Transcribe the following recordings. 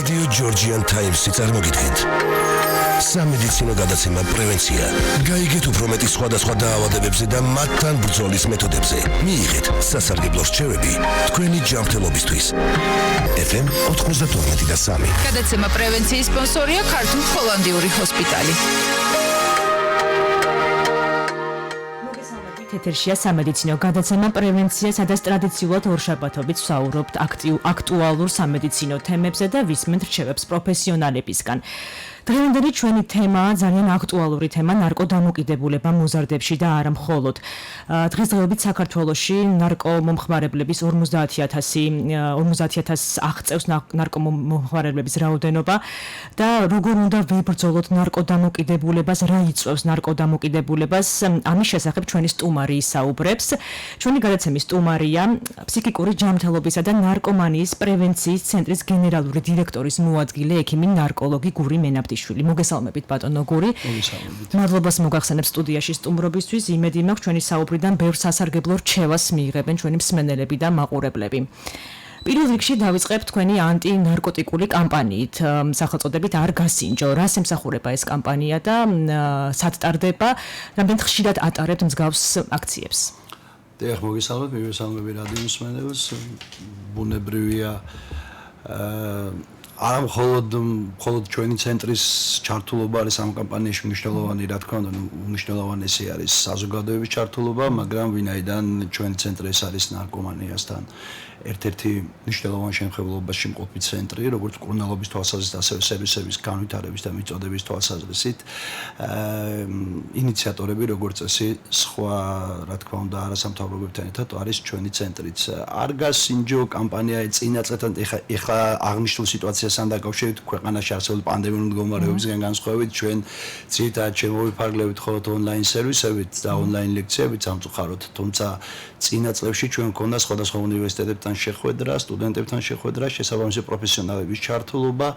Radio Georgian Times-ი წარმოგიდგენთ. სამედიცინო გადაცემა პრევენცია. გაიგეთ უფრო მეტი სხვადასხვა დაავადებებზე და მათთან ბრძოლის მეთოდებზე. მიიღეთ სასარგებლო რჩევები თქვენი ჯანმრთელობისთვის. FM 92.3. გადაცემა პრევენციის სპონსორია ქართულ-ჰოლანდიური ჰოსპიტალი. ეთერშია სამედიცინო გადაცემა პრევენცია, სადაც ტრადიციულად ორშაბათობით ვსაუბრობთ აქტუალურ სამედიცინო თემებზე და ვისმენთ რჩევებს პროფესიონალებისგან. დღევანდელი ჩვენი თემაა ძალიან აქტუალური თემა ნარკოდამოკიდებულება მოზარდებში და არა მხოლოდ. დღესდღეობით საქართველოში ნარკომომხმარებლების 50,000 აღწევს ნარკომომხმარებლების რაოდენობა და როგორ უნდა ვიბრძოლოთ ნარკოდამოკიდებულებას, რა იწვევს ნარკოდამოკიდებულებას, ამის შესახებ ჩვენი სტუმარი ისაუბრებს. ჩვენი გადაცემის სტუმარია ფსიქიკური ჯანმრთელობისა და ნარკომანიის პრევენციის ცენტრის გენერალური დირექტორის მოადგილე ექიმი ნარკოლოგი გური მენაბდი. მოგესალმებით ბატონო გური. მადლობას მოგახსენებთ სტუდიაში სტუმრობისთვის. იმედი მაქვს ჩვენი საუბრიდან ბევრ სასარგებლო რჩევას მიიღებენ ჩვენი მსმენელები და მაყურებლები. პირველ რიგში დავიწყებ თქვენი ანტინარკოტიკული კამპანიით, სახელწოდებით არ გასინჯო. რას ემსახურება ეს კამპანია და სად ტარდება? რამდენად ხშირად ატარებთ მსგავს აქციებს? დიახ, მოგესალმებით, მივესალმები რადიო მსმენელს. ბუნებრივია არა მხოლოდ ჩვენი ცენტრის ჩართულობა არის ამ კამპანიაში მნიშვნელოვანი, რა თქმა უნდა, უმნიშვნელოვანესი არის საზოგადოების ჩართულობა, მაგრამ ვინაიდან ჩვენი ცენტრი არის ნარკომანიასთან ერთ-ერთი მნიშვნელოვანი შემხებლობაში მყოფი ცენტრი, როგორც კურნალობის თვალსაზრისით, ასევე სერვისების განვითარების და მიწოდების თვალსაზრისით, ინიციატორები, როგორც წესი, სხვა, რა თქმა უნდა, არასამთავრობოებთან ერთად არის ჩვენი ცენტრიც. არ გასინჯო კამპანია წინა წლთან ეხლა აღნიშნულ სიტუაციასთან დაკავშირებით ქვეყანაში არსებული პანდემიური მდგომარეობისგან განსხვავებით, ჩვენ ძირითადად შემოვიფარგლებით მხოლოდ ონლაინ სერვისებით და ონლაინ ლექციებით სამწუხაროდ, თუმცა წინა წლებში ჩვენ მქონდა სხვადასხვა უნივერსიტეტებთან შეხვედრა, სტუდენტებთან შეხვედრა, შესაბამისი პროფესიონალების ჩართულობა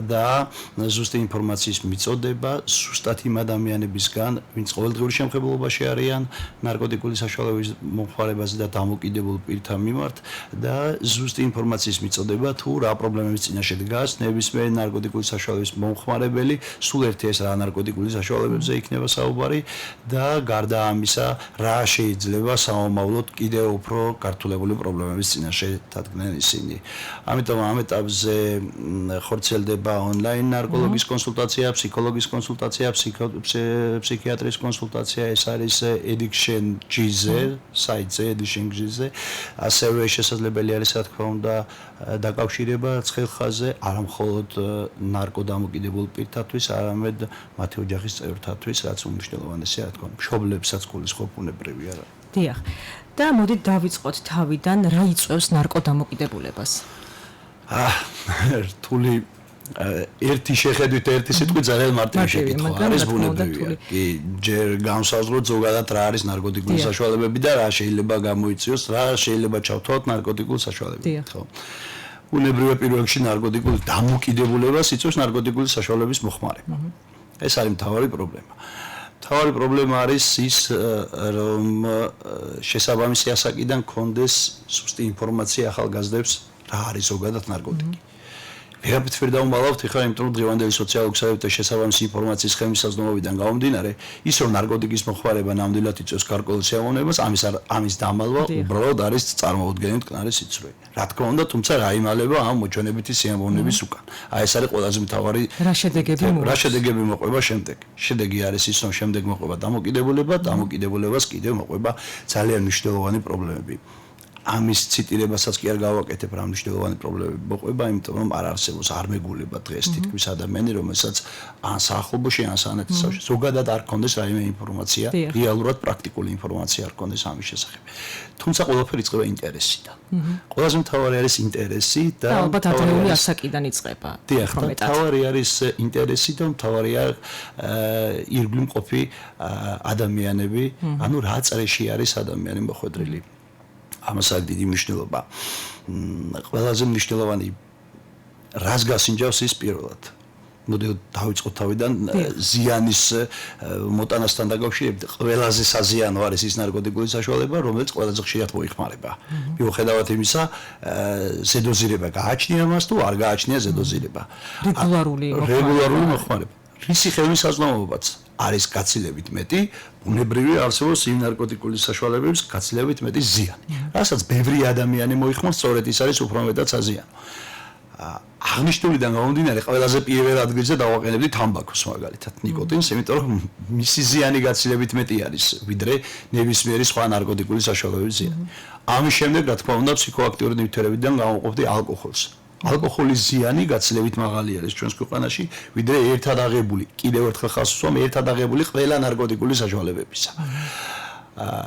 და ზუსტი ინფორმაციის მიწოდება ზუსტად იმ ადამიანებისგან, ვინც ყოველდღიური შემხებლობაში არიან ნარკოტიკული საშუალებების მომხმარებაზე და დამოკიდებულ პირთა მიმართ და ზუსტი ინფორმაციის მიწოდება თუ რა პრობლემების წინაშე დგას ნებისმიერი ნარკოტიკული საშუალების მომხმარებელი, სულ ერთი ეს რა ნარკოტიკული საშუალებებზე იქნება საუბარი და გარდა ამისა რა შეიძლება საომავლოდ კიდევ უფრო გართულებული პრობლემების წინაშე დადგნენ ისინი. ამიტომ ამ ეტაპზე ხორციელდება ონლაინ ნარკოლოგის კონსულტაცია, ფსიქოლოგის კონსულტაცია, ფსიქიატრის კონსულტაცია, ეს არის Addiction.gz საიტზე, Addiction.gz. ასევე შესაძლებელი არის, რა თქმა უნდა, დაკავშირება ცხელხაზე, არა მხოლოდ ნარკოდამოკიდებულ პირთათვის, არამედ მათი ოჯახის წევრთათვის, რაც უმნიშვნელოვანესია, რა თქმა უნდა, მშობლებსაც გულისხმობ ბუნებრივია. დიახ. და მოდით დავიწყოთ თავიდან, რა იწვევს ნარკოდამოკიდებულებას? რთული ერთი შეხედვით ერთი სიტყვი ძალიან მარტივი შეკითხვა არის ბუნებრივია. კი, ჯერ განსაზღვროთ ზოგადად რა არის ნარკოტიკული საშუალებები და რა შეიძლება გამოიწვიოს, რა შეიძლება ჩავთვალოთ ნარკოტიკულ საშუალებებით, ხო? ბუნებრივია პირველ რიგში ნარკოტიკული დამოკიდებულებას იწვევს ნარკოტიკული საშუალების მოხმარება. ეს არის მთავარი პრობლემა. მთავარი პრობლემა არის ის, რომ შესაბამისი ასაკიდან კონდეს ზუსტი ინფორმაცია ახალგაზრდებს რა არის ზოგადად ნარკოტიკი. ვერაფერს ვერ დავუმალავთ ეხლა, იმიტომ რომ დღევანდელი სოციალური ქსელებთა შესაბამისი ინფორმაციის ხელმისაწვდომობიდან გამომდინარე, ის რომ ნარკოტიკის მოხმარება ნამდვილად იწვევს გარკვეულ სიამოვნებას, ამის დამალვა უბრალოდ არის წარმოუდგენელი მტკნარი სიცრუე. რა თქმა უნდა, თუმცა რა იმალება ამ მოჩვენებითი სიამოვნების უკან. ეს არის ყველაზე მთავარი რა შედეგები მოყვება შემდეგ. შედეგი არის ის, რომ შემდეგ მოყვება დამოკიდებულება, დამოკიდებულებას კიდევ მოყვება ძალიან მნიშვნელოვანი პრობლემები. ამის ციტირებასაც კი არ გავაკეთებ, რა მნიშვნელოვანი პრობლემები მოყვება, იმიტომ რომ არ არსებობს, არ მეგულება დღეს თითქმის ადამიანი, რომელსაც ან საახლობოში, ან სანათლისავში ზოგადად არ ქონდეს რაიმე ინფორმაცია, რეალურად პრაქტიკული ინფორმაცია არ ქონდეს ამის შესახებ. თუმცა ყველაფერი იწყება ინტერესიდან. ყველაზე მთავარი არის ინტერესი და ალბათ ადრეული ასაკიდან იწყება. დიახ, მთავარი არის ინტერესი და მთავარია ირგვლივ მყოფი ადამიანები, ანუ რა წრეში არის ადამიანი მოხვედრილი. ამას აქვს დიდი მნიშვნელობა. ყველაზე მნიშვნელოვანი რას გასინჯავს ის პირველად. მოდი დავიწყოთ თავიდან ზიანის მოტანასთან დაკავშირებით ყველაზე საზიანო არის ის ნარკოტიკული საშუალება, რომელიც ყველაზე ხშირად მოიხმარება. მიუხედავად იმისა, ზედოზირება გააჩნია მას თუ არ გააჩნია ზედოზირება. რეგულარული მოხმარება. რისი ხელმისაწვდომობაც არის გაცილებით მეტი, ბუნებრივი არსებობს იმ ნარკოტიკული საშუალებების გაცილებით მეტი ზიანი. რასაც ბევრი ადამიანი მოიხმარს, სწორედ ის არის უფრო მეტად საზიანო. აღნიშნულიდან გამომდინარე, ყველაზე პირველ ადგილზე დავაყენებდი თამბაქოს მაგალითად, ნიკოტინს, იმიტომ რომ მისი ზიანი გაცილებით მეტი არის, ვიდრე ნებისმიერი სხვა ნარკოტიკული საშუალებების ზიანი. ამის შემდეგ, რა თქმა უნდა, ფსიქოაქტიური ნივთიერებიდან გამოვყოფდი ალკოჰოლს. ალკოჰოლის ზიანი გაცილებით მაღალი არის ჩვენს ქვეყანაში, ვიდრე ერთად აღებული, კიდევ ერთხელ ხალხს ვსვამ, ერთად აღებული ყველა ნარკოტიკული საშუალებებისა.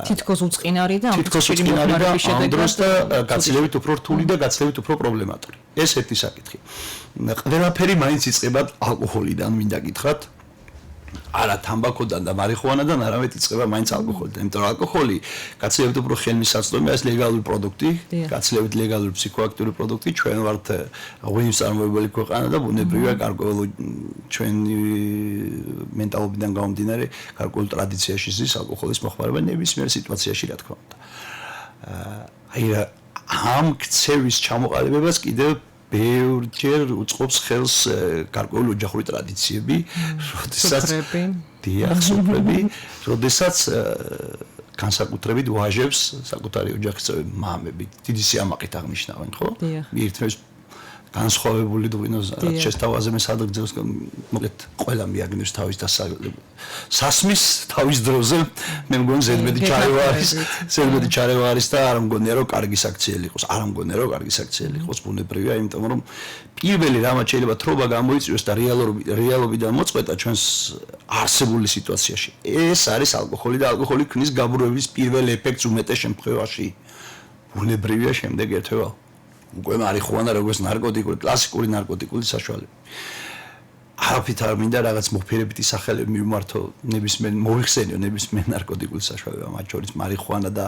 თითქოს უწყინარი და ამ დროს და გაცილებით უფრო რთული და გაცილებით უფრო პრობლემატური. ეს ერთი საკითხი. ყველაფერი მაინც იწყება ალკოჰოლიდან, მინდა გითხრათ. არა თამბაქოდან და მარიხუანადან, არამედ იწყება მაინც ალკოჰოლიდან. იმიტომ რომ ალკოჰოლი გაცილებით უფრო ხელმისაწვდომია, ეს ლეგალური პროდუქტი, გაცილებით ლეგალური ფსიქოაქტიური პროდუქტი, ჩვენ ვართ ღვინის წარმოებული ქვეყანა და ბუნებრივია გარკვეულ ჩვენი მენტალობიდან გამომდინარე, გარკვეულ ტრადიციაში ზის ალკოჰოლის მოხმარება ნებისმიერ სიტუაციაში, რა თქმა უნდა. აი ამ ქცევის ჩამოყალიბებას კიდევ ბევრჯერ უწყობს ხელს გარკვეული ოჯახური ტრადიციები, როდესაც განსაკუთრებით ვაჟებს საკუთარი ოჯახის წევრები, მამები, დიდი სიამაყით აღნიშნავენ, ხო? ერთმანეთს განსხვავებული დუინოს რაც შესთავაზე მე სადღაც მოგეთ ყველა მიაგნებს თავის სასმის თავის დროზე მე მგონი ზედმეტი ჩარევა არის და არ მგონია რომ კარგი საქციელი იყოს ბუნებრივია იმიტომ რომ პირველი რამაც შეიძლება თრობა გამოიწვიოს და რეალობიდან მოწყვეტა ჩვენს არსებული სიტუაციაში ეს არის ალკოჰოლი და ალკოჰოლი ქმნის გაბრუების პირველ ეფექტს უმეტეს შემთხვევაში ბუნებრივია შემდეგ ერთევა უკვე მარიხუანა როგორც ნარკოტიკული, კლასიკური ნარკოტიკული საშუალება. არაფრით არ მინდა რაღაც მოფერებითი სახელები მივმართო ნებისმიერ მოიხსენიო ნებისმიერ ნარკოტიკული საშუალება, მათ შორის მარიხუანა და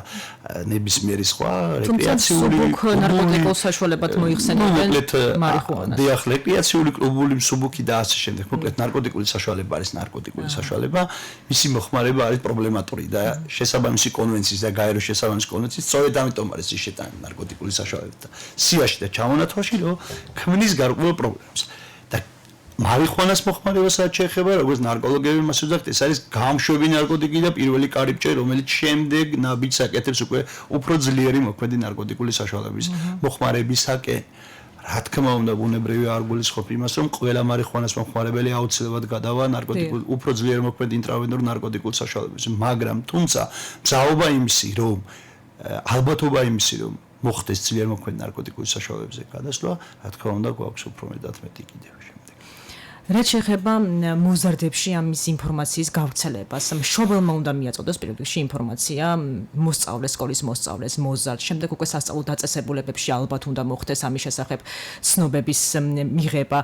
ნებისმიერი სხვა რეკრეაციული ნარკოტიკულ საშუალებად მოიხსენიებენ მარიხუანას. დიახ, რეკრეაციული კლუბული მსუბუქი და ასე შემდეგ. მოკლედ ნარკოტიკული საშუალება არის ნარკოტიკული საშუალება, მისი მოხმარება არის პრობლემატური და შესაბამისი კონვენციის და გაეროს შესაბამისი კონვენციის სწორედ ამიტომ არის ის შეტანა ნარკოტიკული საშუალებათა სიაში და ჩამონათვაში, რომ ქმნის გარკვეულ პრობლემას. მარიხუანას მოხმარებასაც შეეხება, როგორც ნარკოლოგები მას უძახთ, ეს არის გამშვები ნარკოტიკი და პირველი კარიბჭე, რომელიც შემდეგ ნაბიჯს აკეთებს უკვე უფრო ძლიერი მოქმედი ნარკოტიკული საშუალების მოხმარებისაკენ. რა თქმა უნდა, ბუნებრივი არ გულისხმობ იმას, რომ ყველა მარიხუანას მოხმარებელი აუცილებლად გადავა ნარკოტიკულ, უფრო ძლიერ მოქმედ ინტრავენურ ნარკოტიკულ საშუალებას, მაგრამ თუმცა მზაობა იმისი, რომ ალბათობა იმისი, რომ მოხდეს ძლიერ მოქმედ ნარკოტიკულ საშუალებებზე გადასვლა, რა თქმა უნდა, გვაქვს უფრო მეტად მეტი კიდევ. რაც შეეხება მოზარდებში ამის ინფორმაციის გავრცელებას, მშობელმა უნდა მიაწოდოს პირველ რიგში ინფორმაცია მოსწავლეს, სკოლის მოსწავლეს, მოზარდ, შემდეგ უკვე სასწავლო დაწესებულებებში ალბათ უნდა მოხდეს ამის შესახებ ცნობების მიღება.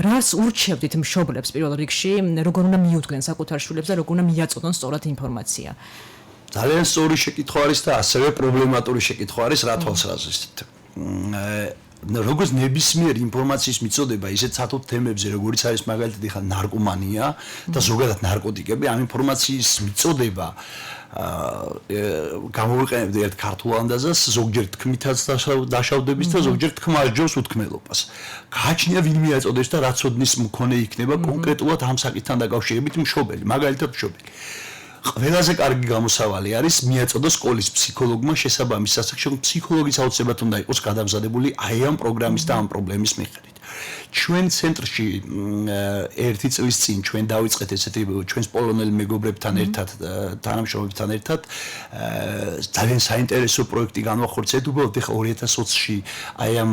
რას ურჩევდით მშობლებს პირველ რიგში, როგორ უნდა მიუდგნენ საკუთარ შვილებს და როგორ უნდა მიაწოდონ სწორად ინფორმაცია? ძალიან სწორი შეკითხვა არის და ასევე პრობლემატური შეკითხვა არის რა თვალსაზრისით. როგორც ნებისმიერ ინფორმაციის მიწოდება ისეთ სათვალ თემებზე როგორიც არის მაგალითად ახლა ნარკომანია და ზოგადად ნარკოტიკები ამ ინფორმაციის მიწოდება გამოვიყენებდი ერთ ქართულ ანდაზას ზოგჯერ თქმითაც დაშავდების და ზოგჯერ თქმასჯობს უთქმელობას გააჩნია ვინ მიაწოდებს და რა ცოდნის მქონე იქნება კონკრეტულად ამ საკითხთან დაკავშირებით მშობელი მაგალითად მშობელი ყველაზე კარგი გამოსავალი არის მიაწოდოს სკოლის ფსიქოლოგმა შესაბამის სასახში ფსიქოლოგის აუცილებლად უნდა იყოს გადამზადებული აი ამ პროგრამის და ამ პრობლემის მიხედვით. ჩვენ ცენტრში ერთი წლის წინ ჩვენ დავიწყეთ ესეთი ჩვენს პოლონელ მეგობრებთან ერთად თანამშრომლებთან ერთად ძალიან საინტერესო პროექტი განვახორციელეთ უბრალოდ ახლა 2020-ში აი ამ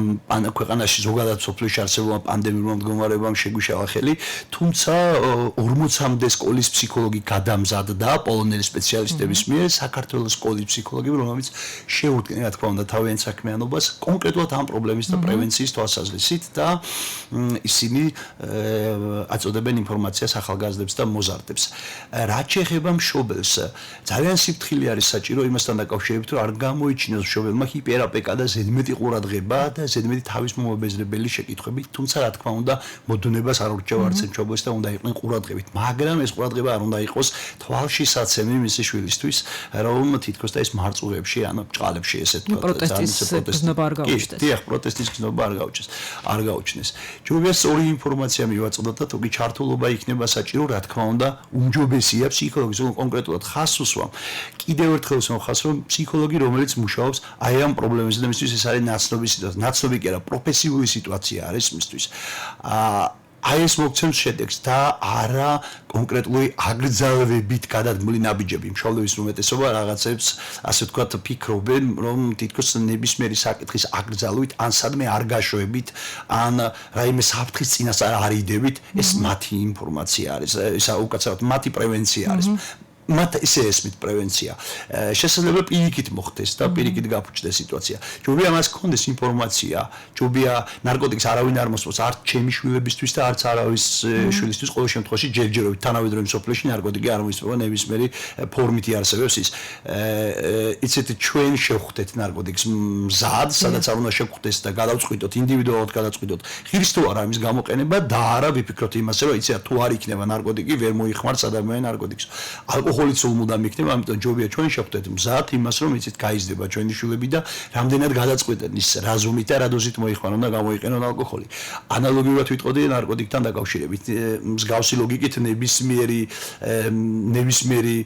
ქვეყანაში ზოგადად სოფლიოში არსებულმა პანდემიურმა მდგომარეობამ შეგვიშალა ხელი თუმცა 40-მდე სკოლის ფსიქოლოგი გადამზადდა პოლონელი სპეციალისტების მიერ საქართველოს სკოლის ფსიქოლოგები რომლებიც შეუდგნენ რა თქმა უნდა თავიანთ საქმიანობას კონკრეტულად ამ პრობლემის და პრევენციის თვალსაზრისით და ისინი აწოდებენ ინფორმაციას ახალგაზრდებს და მოზარდებს. რაც შეეხება მშობელს, ძალიან სიფრთხილე არის საჭირო იმასთან დაკავშირებით, რომ არ გამოიჩინოს მშობელმა ჰიპერაპეკა და ზედმეტი ყურადღება და ზედმეტი თავის მომაბეზრებელი შეკითხვები, თუმცა რა თქმა უნდა, მოდუნებას არ ურჩევ არც მშობელს და უნდა იყვნენ ყურადღებით, მაგრამ ეს ყურადღება არ უნდა იყოს თვალშისაცემი მისი შვილისთვის, რომ თითქოს და ეს მარტივებში, ანუ ბჭყალებში ესე თქვა, პროტესტის გზნობა არ გაუჩნდეს. დიახ, პროტესტის გზნობა არ გაუჩნდეს. ჯობია სწორი ინფორმაცია მივაწოდოთ და თუკი ჩართულობა იქნება საჭირო, რა თქმა უნდა, უმჯობესია ფსიქოლოგის, კონკრეტულად ხას უსვამ. კიდევ ერთხელ ვსვამხას, რომ ფსიქოლოგი, რომელიც მუშაობს აი ამ პრობლემებზე და მისთვის ეს არის ნაცნობი სიტუაცია. ნაცნობი კი არა, პროფესიული სიტუაცია არის მისთვის. აი ეს მოგცემს შედეგს და არა კონკრეტული აგრძელებით გადადგმული ნაბიჯები. მშობლების უმეტესობა რაღაცებს, ასე ვთქვათ, ფიქრობენ, რომ თითქოს ნებისმიერი საკითხის აგრძელვით ან სადმე არ გაშვებით, ან რაიმე საფრთხის წინასწარ არ იდებით, ეს მათი ინფორმაცია არის, ისა უკაცრავად მათი პრევენცია არის. მათ ესე ესმით პრევენცია. შესაძლოა პირიქით მოხდეს და პირიქით გაფუჭდეს სიტუაცია. ჯობია მას გქონდეს ინფორმაცია, ჯობია ნარკოტიკს არავინ არ მოსწონს, არც ჩემი შვილებისთვის და არც არავის შვილისთვის, ყოველ შემთხვევაში ჯერჯერობით თანავედროვე მსოფლიოში ნარკოტიკი არ მოისწრება ნებისმიერი ფორმით იარსებებს ის. იცით ჩვენ შევხვდეთ ნარკოტიკს მზად, სადაც არ უნდა შევხვდეს და გადავწყვიტოთ, ინდივიდუალურად გადავწყვიტოთ, ღირს თუ არა იმის გამოყენება და არა ვიფიქროთ იმაზე, რომ იცით თუ არ იქნება ნარკოტიკი, ვერ მოიხმარს ადამიანი ნარკოტიკს. ალკოჰოლიც ულმუდამ იქნება, ამიტომ ჯობია ჩვენ შევხვდეთ მზად იმას, რომ იცით გაიზრდება ჩვენი შვილები და რამდენად გადაწყვეტენ ის რა ზომით და რა დოზით მოიხმარონ და გამოიყენონ ალკოჰოლი. ანალოგიურად ვიტყოდი ნარკოტიკთან დაკავშირებით. მსგავსი ლოგიკით ნებისმიერი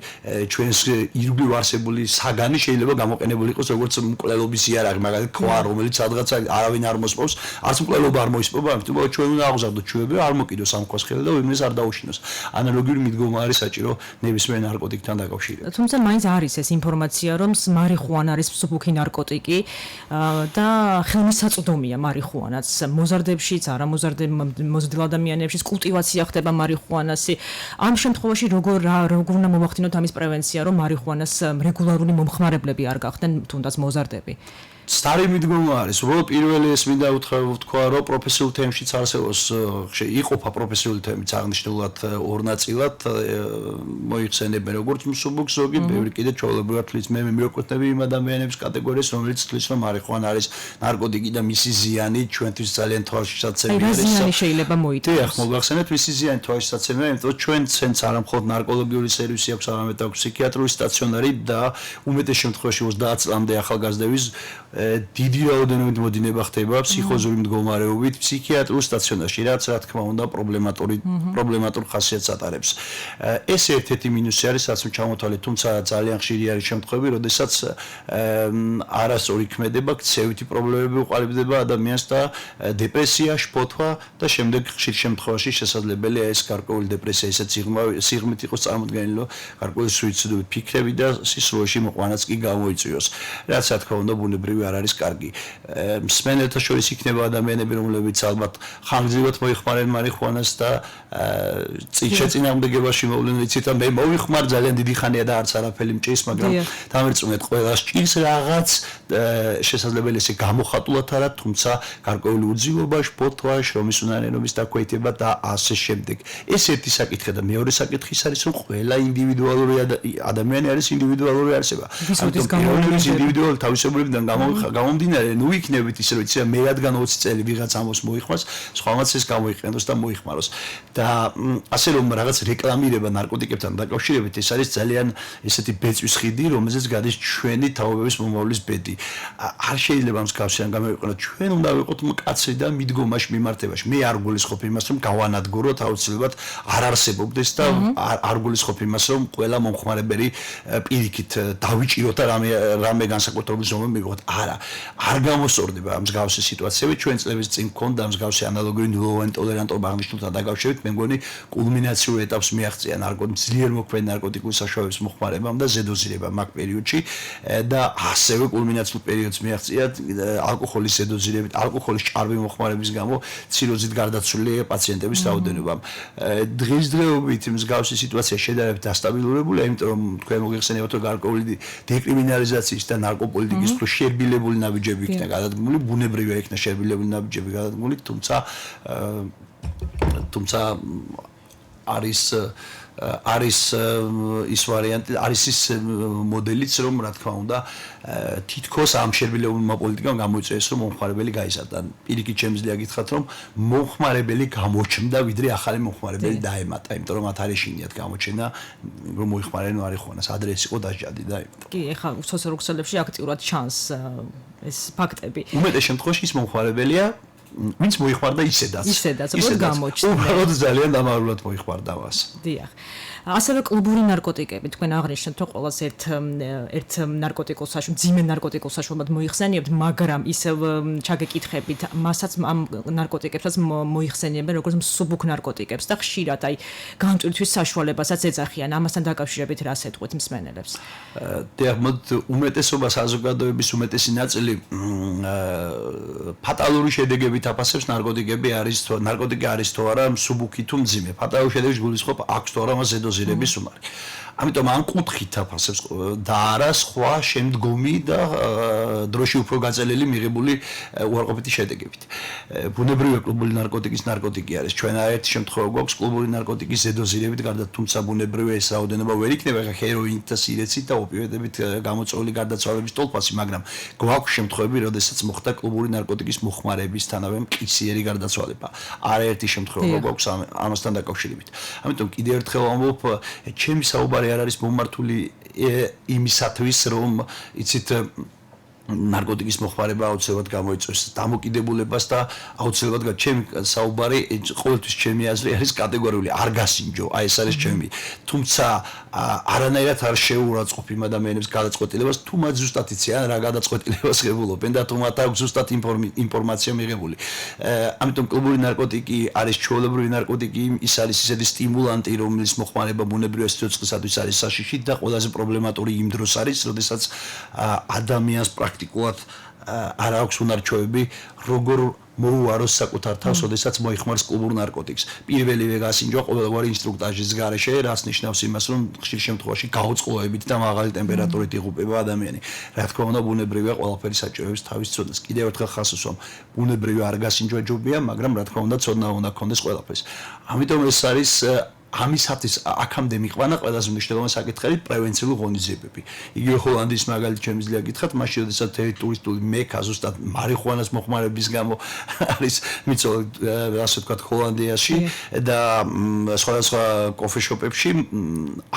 ჩვენს ირგვლივ არსებული საგანი შეიძლება გამოყენებული იყოს როგორც მკვლელობის იარაღი, მაგალითად ქვა, რომელიც სადღაც არავინ არ მოსპობს, არც მკვლელობა არ მოისპობა, ამიტომ ჩვენ უნდა აღზარდოთ ჩვენები, არ მოკიდოს ამ ქვას ხელი და ვინმეს არ დაუშინოს. ანალოგიური მიდგომა არის საჭირო ნებისმიერ ნარკოტიკთან დაკავშირებით. თუმცა მაინც არის ეს ინფორმაცია, რომ მარიხუანა არის მსუბუქი ნარკოტიკი და ხელმისაწვდომია მარიხუანაც მოზარდებშიც, არამოზარდ ადამიანებშიც კულტივაცია ხდება მარიხუანას. ამ შემთხვევაში როგორ უნდა მოვახდინოთ ამის პრევენცია, რომ მარიხუანას რეგულარული მომხმარებლები არ გახდნენ, თუნდაც მოზარდები? სტარი მიდგომა არის, უბრალოდ პირველი ეს მინდა ვთქვა, რომ პროფესიულ თემშიც არსებობს, იყოფა პროფესიული თემიც აღნიშნულად ორ ნაწილად, მოიხსენებენ როგორც მსუბუქს, ზოგი ბევრი კიდე ჩვეულებრივად თვლის მე მივეკვეთები იმ ადამიანების კატეგორიას, რომელიც თვლის რომ მარიხუანა არის ნარკოტიკი და მისი ზიანი ჩვენთვის ძალიან თვალშისაცემი არის. რა ზიანი შეიძლება მოიტანოს? დიახ, მოგახსენეთ, მისი ზიანი თვალშისაცემია, იმიტომ რომ ჩვენც არა მხოლოდ ნარკოლოგიური სერვისი აქვს, არამედ აქვს ფსიქიატრული სტაციონარი და უმეტეს შემთხვევაში 30 წლამდე ახალგაზრდების დიდი რაოდენობით მოდინება ხდება ფსიქოზური მდგომარეობით ფსიქიატრულ სტაციონარში, რაც რა თქმა უნდა პრობლემატურ ხასიათს ატარებს. ეს ერთ-ერთი მინუსი არის, რაც ჩამოთვალეთ, თუმცა ძალიან ხშირი არის შემთხვევები, როდესაც არასწორი ქმედება, ქცევითი პრობლემები უყალიბდება ადამიანს და დეპრესია, შფოთვა და შემდეგ ხშირ შემთხვევაში შესაძლებელია ეს გარკვეული დეპრესია ისეთ სიღრმით იყოს წარმოდგენილი, რომ გარკვეული სუიციდური ფიქრები და სისრულეში მოყვანაც კი გამოიწვიოს. რაც რა თქმა უნდა ბუნებრივი არ არის კარგი. მსმენელთა შორის იქნება ადამიანები, რომლებიც ალბათ ხანგრძლივად მოიხმარენ მარიხუანას და შეწინააღმდეგებაში მოვლენ, იცით, მე მოვიხმარ ძალიან დიდი ხანია და არც არაფერი მჭირს, მაგრამ დამერწმუნეთ, ყველას ჭირს რაღაც შესაძლებელი ესე გამოხატულად არა, თუმცა გარკვეული უძილობა, შფოთვა, შრომის უნარიანობის დაქვეითება და ასე შემდეგ. ეს ერთი საკითხი და მეორე საკითხი ის არის, რომ ყველა ინდივიდუალური ადამიანი არის ინდივიდუალური არსება. ამიტომ პიროვნების ინდივიდუალური თავისებურებიდან გამომდინარე, ნუ იქნებით ისე, რომ იცი მე რადგან 20 წელი ვიღაც ამოს მოიხმარს, სხვამაც ეს გამოიყენოს და მოიხმაროს. და ასე რომ რაღაც რეკლამირება ნარკოტიკებთან დაკავშირებით, ეს არის ძალიან ესეთი ბეწვის ხიდი, რომელზეც გადის ჩვენი თაობების მომავლის ბედი. არ შეიძლება მსგავსი რამ გამოვიყენოთ. ჩვენ უნდა ვიყოთ მკაცრი და მიდგომაში მიმართებაში. მე არ გულისხმობ იმას, რომ გავანადგუროთ აუცილებლად არ არსებობდეს და არ გულისხმობ იმას, რომ ყველა მომხმარებელი პირიქით დავიჭიროთ და რამე განსაკუთრებული ზომები მივიღოთ. არა, არ გამოსწორდება მსგავსი სიტუაციები. ჩვენ წლების წინ გქონდა მსგავსი ანალოგიური ნულოვანი ტოლერანტობა აღნიშნულთან დაკავშირებით, მე მგონი კულმინაციურ ეტაპს მიაღწია ძლიერ მოქმედი ნარკოტიკული საშუალებების მოხმარებამ და ზედოზირებამ მაგ პერიოდში და ასევე კულმინაციურ პერიოდს მიაღწია ალკოჰოლის ზედოზირებით, ალკოჰოლის ჭარბი მოხმარების გამო ციროზით გარდაცვლილი პაციენტების რაოდენობამ. დღესდღეობით მსგავსი სიტუაცია შედარებით დასტაბილურებულია, იმიტომ რომ თქვენ მოგეხსენებათ, რომ გარკვეული დეკრიმინალიზაციის და ნარკოპოლიტიკის შეერბილი შერბილებული ნაბიჯები იქნა გადადგმული, ბუნებრივია იქნა შერბილებული ნაბიჯები გადადგმული, თუმცა არის ის ვარიანტი, არის ის მოდელიც, რომ რა თქმა უნდა, თითქოს ამ შერბილებულმა პოლიტიკამ გამოიწვიეს, რომ მომხმარებელი გაიზარდა. პირიქით შემიძლია გითხრათ, რომ მომხმარებელი გამოჩნდა, ვიდრე ახალი მომხმარებელი დაემატა, იმიტომ რომ მათ არის შინიათ გამოჩენა, რომ მოიხმარენ არ იყვანას, ადრესი იყო დასჯადი და იმიტომ. კი, ეხლა სოციალურ ქსელებში აქტიურად ჩანს ეს ფაქტები. უმეტეს შემთხვევაში ის მომხმარებელია, ვინც მოიხმარდა ისედაც. ისედაც, უბრალოდ გამოჩნდა. უბრალოდ ძალიან დამაარულად მოიხმარდა მას. დიახ. ასევე კლუბური ნარკოტიკები, თქვენ აღნიშნეთ, რომ ყოველს ერთ ნარკოტიკულ საშუალებას, ძიმე ნარკოტიკულ საშუალებას მოიხსენიებთ, მაგრამ ისევ ჩაგეკითხებით, მასაც ამ ნარკოტიკებსაც მოიხსენიებენ როგორც მსუბუქ ნარკოტიკებს და ხშირად აი განტვირთვის საშუალებასაც ეძახიან. ამასთან დაკავშირებით რას ეტყვით მსმენელებს? დიახ, უმეტესობა საზოგადოების უმეტესი ნაწილი ფატალური შედეგებით აფასებს ნარკოტიკი არის თუ არა მსუბუქი თუ მძიმე. ფატალური შედეგი გულისხმობს აქვს თუ არა მას ზედოზირების უნარი. ამიტომ ამ კუთხით აფასებს და არა სხვა შემდგომი და დროში უფრო გაწელილი მიღებული უარყოფითი შედეგებით. ბუნებრივია კლუბური ნარკოტიკი არის. ჩვენ ერთ შემთხვევა გვაქვს კლუბური ნარკოტიკის ზედოზირებით გარდა, თუმცა ბუნებრივია ეს რაოდენობა ვერ იქნება ჰეროინით და სირეცით და ოპიოიდებით გამოწვეული გარდაცვალების ტოლფასი, მაგრამ გვაქვს შემთხვევები, როდესაც მოხდა კლუბური ნარკოტიკის მოხმარებისთანავე მყისიერი გარდაცვალება. არაერთი შემთხვევა გვაქვს ამასთან დაკავშირებით. ამიტომ კიდევ ერთხელ ვამბობ, ჩემი საუბარი არ არის მომართული იმისათვის, რომ იცით ნარკოტიკის მოხმარება აუცილებლად გამოიწვევს დამოკიდებულებას და აუცილებლად ჩემი საუბარი ყოველთვის ჩემი აზრი არის კატეგორიული, არ გასინჯო, აი ეს არის ჩემი. თუმცა არანაირად არ შეურაცხყოფ იმ ადამიანებს გადაწყვეტილებას, თუ მათ ზუსტად იციან რა გადაწყვეტილებას ღებულობენ და თუ მათ აქვს ზუსტად ინფორმაცია მიღებული. ამიტომ კლუბური ნარკოტიკი არის ჩვეულებრივი ნარკოტიკი, ის არის ისეთი სტიმულანტი, რომლის მოხმარება ბუნებრივია სიცოცხლისათვის არის საშიში და ყველაზე პრობლემატური იმ დროს არის, როდესაც ადამიანს პრაქტიკულად არ აქვს უნარჩვევები, როგორ მოუაროს საკუთარ თავს, როდესაც მოიხმარს კლუბურ ნარკოტიკს. პირველივე გასინჯვა ყოველგვარი ინსტრუქტაჟის გარეშე, რაც ნიშნავს იმას, რომ ხშირ შემთხვევაში გაუწყლოებით და მაღალი ტემპერატურით იღუპება ადამიანი. რა თქმა უნდა, ბუნებრივია ყველაფერი საჭიროებს თავის ცოდნას. კიდევ ერთხელ ხას უსვამ, ბუნებრივია არ გასინჯვა ჯობია, მაგრამ რა თქმა უნდა, ცოდნა უნდა გქონდეს ყველაფერს. ამიტომ ეს არის ამისათვის აქამდე მიყვანა ყველაზე მნიშვნელოვანი საკითხი პრევენციული ღონისძიებები. იგივე ჰოლანდიის მაგალითად შემიძლია გითხრათ, მაშინ როდესაც ტურისტული მექა ზუსტად მარიხუანას მოხმარების გამო არის მიცოლა, ასე ვთქვათ, ჰოლანდიაში და სხვადასხვა კოფეშოპებში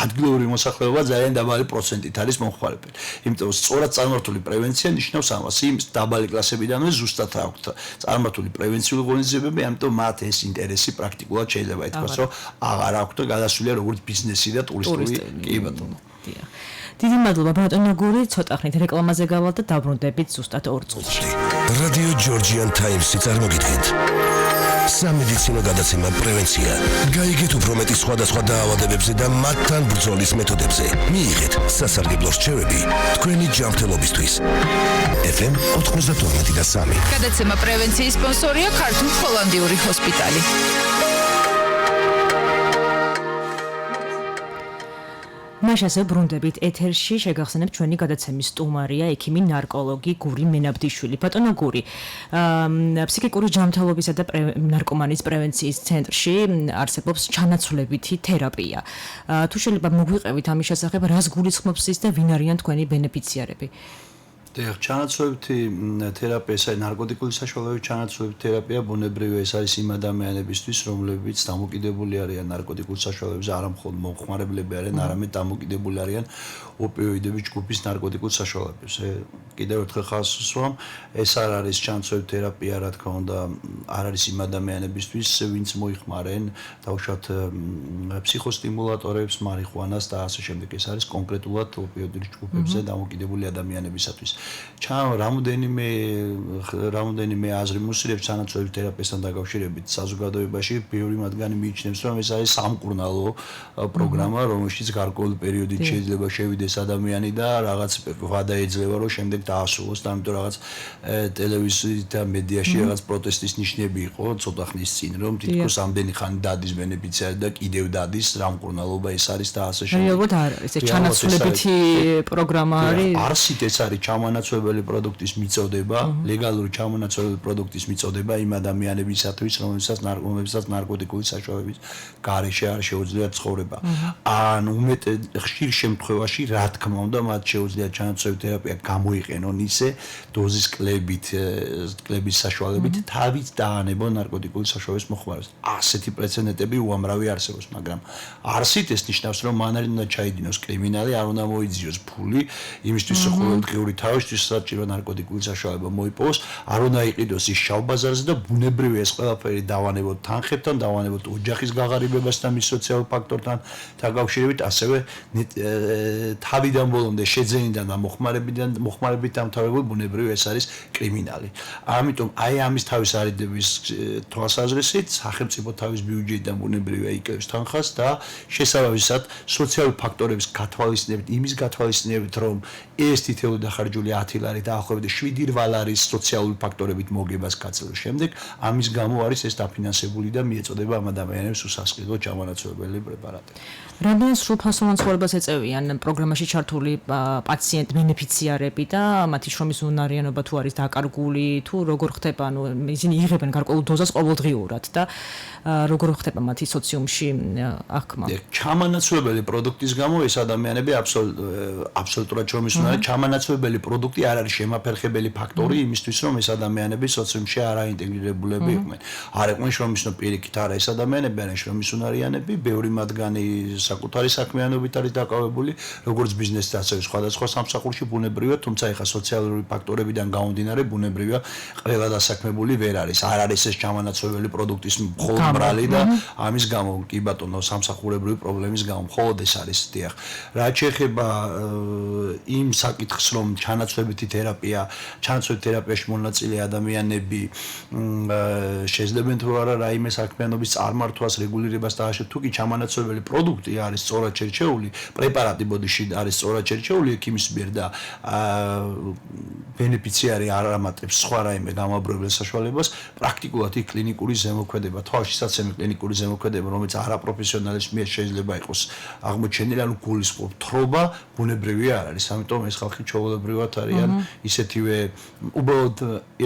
ადგილობრივი მოსახლეობა ძალიან დაბალი პროცენტით არის მომხმარებელი. იმიტომ რომ სწორად წარმართული პრევენცია ნიშნავს ამას, იმ დაბალი კლასებიდანვე ზუსტად აქვთ წარმართული პრევენციული ღონისძიებები, ამიტომ მათ ეს ინტერესი პრაქტიკულად შეიძლება ითქვას, რომ აღარ აქვს და გადასულია როგორც ბიზნესი და ტურისტული კი ბატონო. დიდი მადლობა ბატონო გური, ცოტა ხნით რეკლამაზე გავალ და დაბრუნდებით ზუსტად 2 წუთში. რადიო ჯორჯიან ტაიმსი წარმოგიდგენთ. სამედიცინო გადაცემა პრევენცია. გაიგეთ უფრო მეტი სხვადასხვა დაავადებებზე და მათთან ბრძოლის მეთოდებზე. მიიღეთ სასარგებლო რჩევები თქვენი ჯანმრთელობისთვის. FM 92.3. გადაცემა პრევენციის სპონსორია ქართულ-ჰოლანდიური ჰოსპიტალი. მაშასე ბრუნდებით ეთერში შეგახსენებთ ჩვენი გადაცემის სტუმარია ექიმი ნარკოლოგი გური მენაბდიშვილი. ბატონო გური, ფსიქიკური ჯანმრთელობისა და ნარკომანიის პრევენციის ცენტრში არსებობს ჩანაცვლებითი თერაპია. თუ შეიძლება მოგვიყევით ამის შესახებ, რას გულისხმობს ის და ვინ არიან თქვენი ბენეფიციარები? დიახ, ჩანაცვლებითი თერაპია, ეს ნარკოტიკული საშუალებებით ჩანაცვლებითი თერაპია ბუნებრივია, ეს არის იმ ადამიანებისთვის, რომლებიც დამოკიდებული არიან ნარკოტიკულ საშუალებებზე, არა მხოლოდ მომხმარებლები არიან, არამედ დამოკიდებული არიან ოპიოიდების ჯგუფის ნარკოტიკულ საშუალებებზე. კიდევ ერთხელ ხაზს უსვამ, ეს არ არის ჩანაცვლებითი თერაპია, რა თქმა უნდა, არ არის იმ ადამიანებისთვის, ვინც მოიხმარენ თავშოთ ფსიქოსტიმულატორებს, მარიხუანას და ასე შემდეგ. ეს არის კონკრეტულად ოპიოიდების ჯგუფებზე დამოკიდებული ადამიანებისათვის. რამდენიმე აზრი მოსილებს ჩანაცვლების თერაპიასთან დაკავშირებით საზოგადოებაში, ბევრი მათგანი მიიჩნევს, რომ ეს არის სამკურნალო პროგრამა, რომელშიც გარკვეული პერიოდით შეიძლება შევიდეს ადამიანი და რაღაც ვადა ეძლევა, რომ შემდეგ დაასრულოს და ამიტომ რაღაც ტელევიზიით და მედიაში რაღაც პროტესტის ნიშნები იყო ცოტა ხნის წინ, რომ თითქოს ამდენი ხანი დადის ბენეფიციარი და კიდევ დადის, რა მკურნალობა ეს არის და ასე შემდეგ. რეალურად არ არის, ეს ჩანაცვლებითი პროგრამა არის. არსით ეს არის ჩამანაცვლებელი ჩამონაცვლებელი პროდუქტის მიწოდება, ლეგალური ჩამონაცვლებელი პროდუქტის მიწოდება იმ ადამიანებისათვის, რომლებსაც ნარკოტიკული საშუალების გარეშე არ შეუძლიათ ცხოვრება. ან ხშირ შემთხვევაში, რა თქმა უნდა, მათ შეუძლიათ ჩანაცვლებელი თერაპია გამოიყენონ ისე დოზის კლების საშუალებით თავით დაანებონ ნარკოტიკული საშუალების მოხმარებას. ასეთი პრეცედენტები უამრავი არსებობს, მაგრამ არსით ეს ნიშნავს, რომ მან არ უნდა ჩაიდინოს კრიმინალი, არ უნდა მოიძიოს ფული, იმისთვის ყოველდღიური თავისთვის საჭირო ნარკოტიკული საშუალება მოიპოვოს, არ უნდა იყიდოს ის შავ ბაზარზე და ბუნებრივია ეს ყველაფერი დავანებოთ თანხებთან, დავანებოთ ოჯახის გაღარიბებასთან, მის სოციალურ ფაქტორთან დაკავშირებით, ასევე თავიდან ბოლომდე შეძენიდან და მოხმარებით დამთავრებულ ბუნებრივია ეს არის კრიმინალი. ამიტომ აი ამის თავის არიდების თვალსაზრისით სახელმწიფო თავის ბიუჯეტიდან ბუნებრივია იკევს თანხას და შესაბამისად სოციალური ფაქტორების გათვალისწინებით, იმის გათვალისწინებით, რომ ეს თითოეული დახარჯული 10 ლარი დაახლოებით 7-8 ლარის სოციალური ფაქტორებით მოგებას გაწევრის შემდეგ, ამის გამო არის ეს დაფინანსებული და მიეწოდება ამ ადამიანებს უსასყიდლო ჩამონაცვლებელი პრეპარატები. რამდენად სრულფასოვან ცხოვრებას ეწევიან პროგრამაში ჩართული პაციენტ ბენეფიციარები და მათი შრომის უნარიანობა თუ არის დაკარგული, თუ როგორ ხდება, ანუ ისინი იღებენ გარკვეულ დოზას ყოველდღიურად და როგორ ხდება მათი სოციუმში აღქმა. ჩამონაცვლებელი პროდუქტის გამო ეს ადამიანები აბსოლუტურად შრომის უნარიანი, ჩამონაცვლებელი პროდუქტი არ არის შემაფერხებელი ფაქტორი იმისთვის, რომ ეს ადამიანები სოციუმში არაინტეგრირებულები იყვნენ. არ იყვნენ შრომის პირიქით, არა ეს ადამიანები არიან შრომის უნარიანები, ბევრი მათგანი საკუთარი საქმიანობით არის დაკავებული, როგორც ბიზნესით, ასევე სხვადასხვა სამსახურში ბუნებრივია, თუმცა ეხა სოციალური ფაქტორებიდან გამომდინარე ბუნებრივია ყველა დასაქმებული ვერ არის. არ არის ეს ჩამონაცვლებელი პროდუქტის მხოლოდ ბრალი და ამის გამო კი ბატონო სამსახურებრივი პრობლემის გამო მხოლოდ ეს არის დიახ. რაც შეეხება იმ საკითხს, რომ ჩანაცვლებითი თერაპიაში მონაწილე ადამიანები შეძლებენ თუ არა რაიმე საქმიანობის წარმართვას, რეგულირებას და ასე თუ კი ჩამონაცვლებელი პროდუქტი არის სწორად შერჩეული, პრეპარატი ბოდიში არის სწორად შერჩეული ექიმის მიერ და ბენეფიციარი არ ამატებს სხვა რაიმე გამაბრევლელ საშუალებას, პრაქტიკულად იქ კლინიკური ზემოქმედება, თვალშისაცემი კლინიკური ზემოქმედება, რომელიც არაპროფესიონალის მიერ შეიძლება იყოს აღმოჩენილი, ანუ გულისხმობ თრობა, ბუნებრივი არ არის. ამიტომ ეს ხალხი ჩვეულებრივად არიან ისეთივე უბრალოდ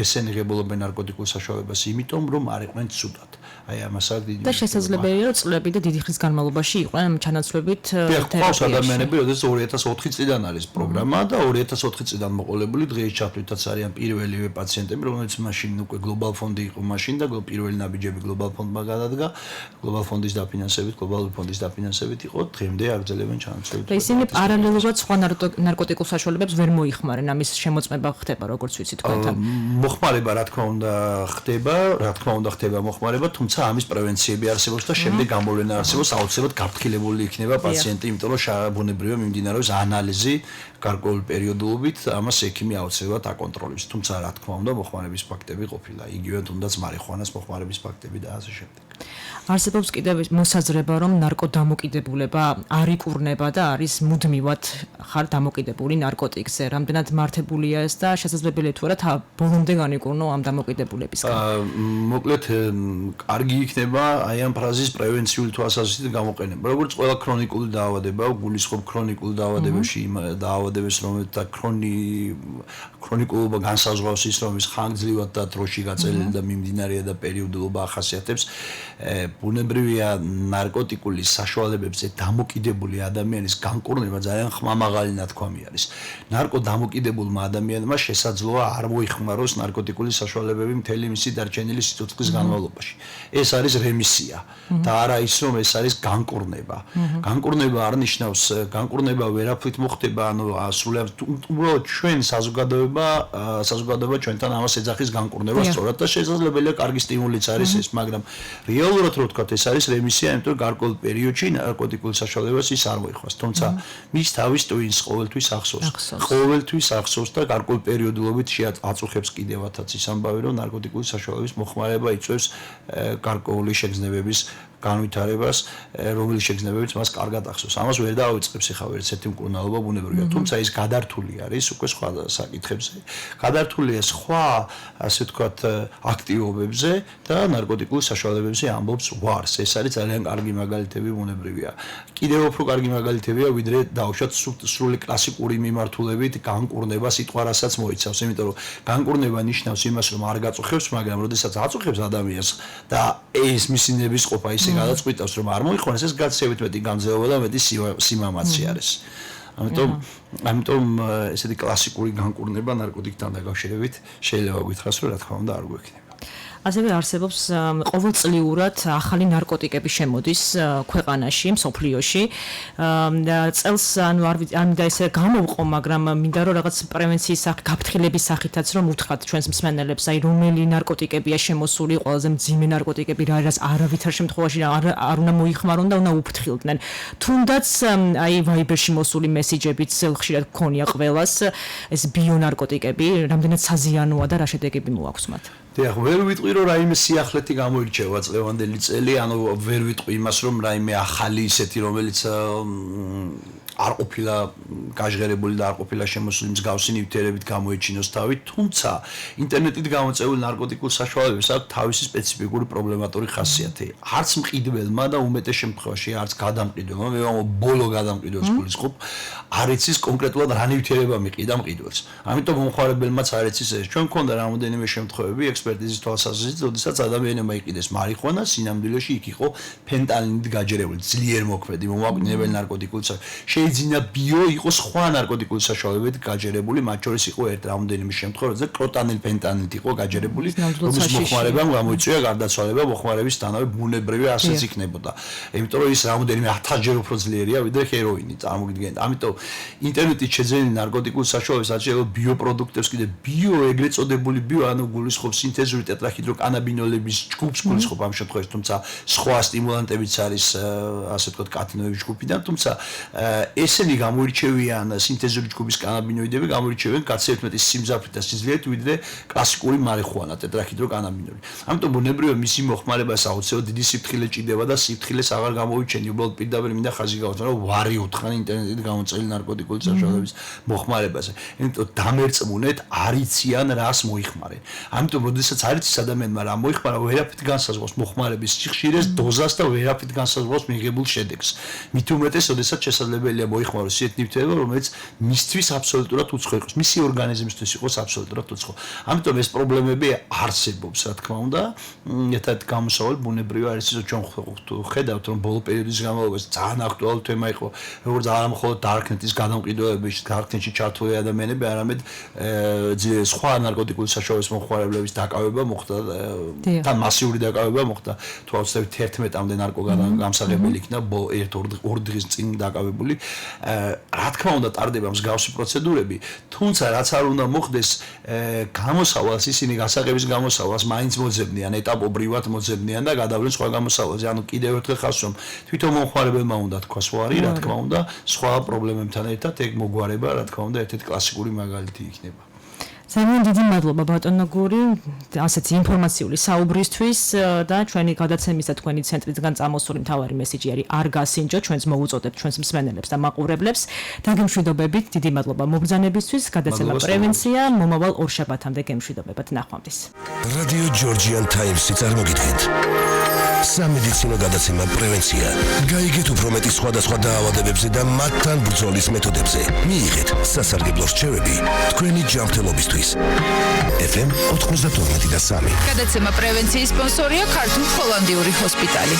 ესენი ღებულობენ ნარკოტიკულ საშუალებას, იმიტომ რომ არ იყვნენ ცუდად. აი ამას არ დიდი და შესაძლებელია რომ წლები და დიდი ხნის განმავლობაში იყვნენ ჩანაცვლებით თერაპიაში. ადამიანები, როდესაც 2004 წლიდან არის პროგრამა და 2004 წლიდან მოყოლებული დღეის ჩათვლითაც არიან პირველივე პაციენტები, რომლებიც მაშინ უკვე გლობალ ფონდი იყო მაშინ და პირველი ნაბიჯები გლობალ ფონდმა გადადგა, გლობალ ფონდის დაფინანსებით იყო, დღემდე აგრძელებენ ჩანაცვლებით. და ისინი პარალელურად სხვა ნარკოტიკულ საშუალებებს ვერ მოიხმარენ, ამის შემოწმება ხდება, როგორც ვიცი თქვენთან. მოხმარება რა თქმა უნდა ხდება მოხმარება, თუმცა ამის პრევენციები არსებობს და შემდეგ გამოვლენა არსებობს, აუცილებლად გაფრთხილებული იქნება პაციენტი, იმიტომ რომ ბუნებრივია მიმდინარეობს ანალიზი გარკვეული პერიოდულობით, ამას ექიმი აუცილებლად აკონტროლებს. თუმცა რა თქმა უნდა მოხმარების ფაქტები ყოფილა, იგივე თუნდაც მარიხუანას მოხმარების ფაქტები და ასე შემდეგ. არსებობს კიდევ მოსაზრება, რომ ნარკოდამოკიდებულება არ იკურნება და არის მუდმივად ხარ დამოკიდებული ნარკოტიკზე. რამდენად მართებულია ეს და შესაძლებელია თუ არა ბოლომდე განიკურნო ამ დამოკიდებულებისგან. მოკლედ კარგი იქნება აი ამ ფრაზის პრევენციული თვალსაზრისით გამოყენება. როგორც ყველა ქრონიკული დაავადება, გულისხმობ ქრონიკულ დაავადებებში დაავადებას, რომელთა ქრონიკულობა განსაზღვრავს ის, რომ ის ხანგრძლივად და დროში გაწელილი და მიმდინარეა და პერიოდულობა ახასიათებს. ბუნებრივია ნარკოტიკული საშუალებებზე დამოკიდებული ადამიანის განკურნება ძალიან ხმამაღალი ნათქვამი არის. ნარკოდამოკიდებულმა ადამიანმა შესაძლოა არ მოიხმაროს ნარკოტიკული საშუალებები მთელი მისი დარჩენილი სიცოცხლის განმავლობაში. ეს არის რემისია და არა ის, რომ ეს არის განკურნება. განკურნება არ ნიშნავს, განკურნება ვერაფრით მოხდება, ანუ სრულიად უბრალოდ ჩვენ საზოგადოება ჩვენთან ამას ეძახის განკურნება სწორად და შესაძლებელია კარგი სტიმულიც არის ეს, მაგრამ რეალურად რო ვთქვათ, ეს არის რემისია, იმიტომ რომ გარკვეულ პერიოდში ნარკოტიკულ საშუალებას ის არ მოიხმარს, თუმცა მის თავის ტვინს ყოველთვის ახსოვს და გარკვეულ პერიოდულობით აწუხებს კიდევათაც ის ამბავი, რომ ნარკოტიკული საშუალების მოხმარება იწვევს გარკვეული შეგრძნებების განვითარებას, რომელიც შეგრძნებებით მას კარგად ახსოვს. ამას ვერ დავიწყებს ახლა ვერცერთი მკურნალობა ბუნებრივია, თუმცა ის გადართული არის უკვე სხვა საკითხებზე. გადართულია სხვა, ასე ვთქვათ, აქტივობებზე და ნარკოტიკულ საშუალებებზე ამბობს ვარს. ეს არის ძალიან კარგი მაგალითები ბუნებრივია. კიდევ უფრო კარგი მაგალითებია, ვიდრე დავუშვათ სრული კლასიკური მიმართულებით განკურნება სიტყვა, რასაც მოიცავს, იმიტომ რომ განკურნება ნიშნავს იმას, რომ არ გაწუხებს, მაგრამ როდესაც აწუხებს ადამიანს და ეს მისი ნებისყოფა ისე გადაწყვიტავს, რომ არ მოიყვანს, ეს გაცილებით მეტი გამძლეობა და მეტი სიმამაცე არის. ამიტომ ესეთი კლასიკური განკურნება ნარკოტიკთან დაკავშირებით შეიძლება გითხრას, რომ რა თქმა უნდა არ გვექნება. ასევე არსებობს ყოველწლიურად ახალი ნარკოტიკები შემოდის ქვეყანაში, მსოფლიოში. წელს ანუ არ მინდა ესე გამოვყო, მაგრამ მინდა რომ რაღაც პრევენციის გაფრთხილების სახითაც რომ უთხრათ ჩვენს მსმენელებს, აი რომელი ნარკოტიკებია შემოსული, ყველაზე მძიმე ნარკოტიკები რა არის, არავითარ შემთხვევაში არ უნდა მოიხმარონ და უნდა უფრთხილდნენ. თუნდაც აი ვაიბერში მოსული მესიჯებიც ხშირად გქონია ყველას, ეს ბიონარკოტიკები, რამდენად საზიანოა და რა შედეგები მოაქვს მათ. დიახ, ვერ ვიტყვი რომ რაიმე სიახლეთი გამოირჩევა წლევანდელი წელი, ანუ ვერ ვიტყვი იმას რომ რაიმე ახალი ისეთი რომელიც არ ყოფილა გაჟღერებული და არ ყოფილა შემოსული მსგავსი ნივთიერებით გამოიჩინოს თავი, თუმცა ინტერნეტით გამოწეული ნარკოტიკულ საშუალებებს აქვს თავისი სპეციფიკური პრობლემატური ხასიათი. არც მყიდველმა და უმეტეს შემთხვევაში არც გადამყიდველმა, მე ვამბობ ბოლო გადამყიდველს გულისხმობ, არ იცის კონკრეტულად რა ნივთიერება მიყიდა მყიდველს. ამიტომ მომხმარებელმაც არ იცის ეს. ჩვენ მქონდა რამოდენიმე შემთხვევები ექსპერტიზის თვალსაზრისით, როდესაც ადამიანებმა იყიდეს მარიხუანა, სინამდვილეში იქ იყო ფენტანილით გაჯერებული, ძლიერ მოქმედი, მომაკვდინებელი ნარკოტიკული შეიძლება ბიო იყო სხვა ნარკოტიკული საშუალებებით გაჯერებული, მათ შორის იყო ერთ რამოდენიმე შემთხვევა, როდესაც კროტანილფენტანილით იყო გაჯერებული, რომლის მოხმარებამ გამოიწვია გარდაცვალება, მოხმარებისთანავე ბუნებრივი ასეც იქნებოდა. იმიტომ რომ ის რამოდენიმე 1000-ჯერ უფრო ძლიერია ვიდრე ჰეროინი, წარმოგიდგენთ. ამიტომ ინტერნეტით შეძენილი ნარკოტიკული საშუალებებს აჩვენება ბიოპროდუქტებს, კიდე ბიო ეგრეთ წოდებული ბიო, ანუ გულისხმობს სინთეზური ტეტრაჰიდროკანაბინოლების ჯგუფს გულისხმობს ამ შემთხვევაში, თუმცა სხვა სტიმულანტებიც არის, ასე ვთქვათ, კათინოების ჯგუფიდან, თუმცა ესენი გამოირჩევიან სინთეზური ჯგუფის კანაბინოიდები გამოირჩევიან გაცილებით მეტი სიმძაფრით და სიძლიერით ვიდრე კლასიკური მარიხუანა ტეტრაჰიდროკანაბინოიდი. ამიტომ ბუნებრივია მისი მოხმარებას აუცილებლად დიდი სიფრთხილე ჭირდება და სიფრთხილეს აღარ გამოიჩენი, უბრალოდ პირდაპირ მინდა ხაზი გავუწევ, რომ ვარი უთხრან ინტერნეტით გამოწელი ნარკოტიკული საშუალებების მოხმარებაზე. იმიტომ დამერწმუნეთ არ იციან რას მოიხმარენ. ამიტომ როდესაც არ იცის ადამიანმა რა მოიხმარა, ვერაფრით განსაზღვრავს მოხმარების სიხშირეს, დოზას და ვერაფრით განსაზღვრავს მიღებულ შედეგს. მით უმეტეს, როდესაც შესაძლებელია მოიხმაროს ისეთ ნივთიერება, რომელიც მისთვის აბსოლუტურად უცხო იყოს, მისი ორგანიზმისთვის იყოს აბსოლუტურად უცხო. ამიტომ ეს პრობლემები არსებობს, რა თქმა უნდა. ერთად გამოსავალი ბუნებრივი არის ის, რომ ჩვენ ხედავთ, რომ ბოლო პერიოდის განმავლობაში ძალიან აქტუალური თემა იყო, როგორც არა მხოლოდ დარკნეტის გადამყიდველების, დარკნეტში ჩართული ადამიანები, არამედ სხვა ნარკოტიკული საშუალებების მომხმარებლების დაკავება მოხდა, თან მასიური დაკავება მოხდა. თუ ავსებით 11-მდე ნარკოგამსაღებელი იქნა ერთ-ორ დღის წინ დაკავებული. რა თქმა უნდა ტარდება მსგავსი პროცედურები, თუმცა რაც არ უნდა მოხდეს, გამოსავალს ისინი გასაღების გამოსავალს მაინც მოძებნიან, ეტაპობრივად მოძებნიან და გადავლენ სხვა გამოსავალზე. ანუ კიდევ ერთხელ ხავს, რომ თვითონ მომხმარებელმა უნდა თქვას ვარი, რა თქმა უნდა, სხვა პრობლემებთან ერთად ეგ მოგვარება, რა თქმა უნდა, ერთ-ერთი კლასიკური მაგალითი იქნება. ძალიან დიდი მადლობა ბატონო გური, ასეთი ინფორმაციული საუბრისთვის და ჩვენი გადაცემის და თქვენი ცენტრიდან წამოსული მთავარი მესიჯი არის არ გასინჯო, ჩვენს მოუწოდებთ ჩვენს მსმენელებს და მაყურებლებს. დაგემშვიდობებით, დიდი მადლობა მობრძანებისთვის, გადაცემა პრევენცია, მომავალ ორშაბათამდე გემშვიდობებათ, ნახვამდის. რადიო ჯორჯიან ტაიმსი წარმოგიდგენთ. სამედიცინო გადაცემა პრევენცია. გაიგეთ უფრო მეტი სხვადასხვა დაავადებებზე და მათთან ბრძოლის მეთოდებზე. მიიღეთ სასარგებლო რჩევები თქვენი ჯანმრთელობისთვის. FM 92.3. გადაცემა პრევენციის სპონსორია ქართულ-ჰოლანდიური ჰოსპიტალი.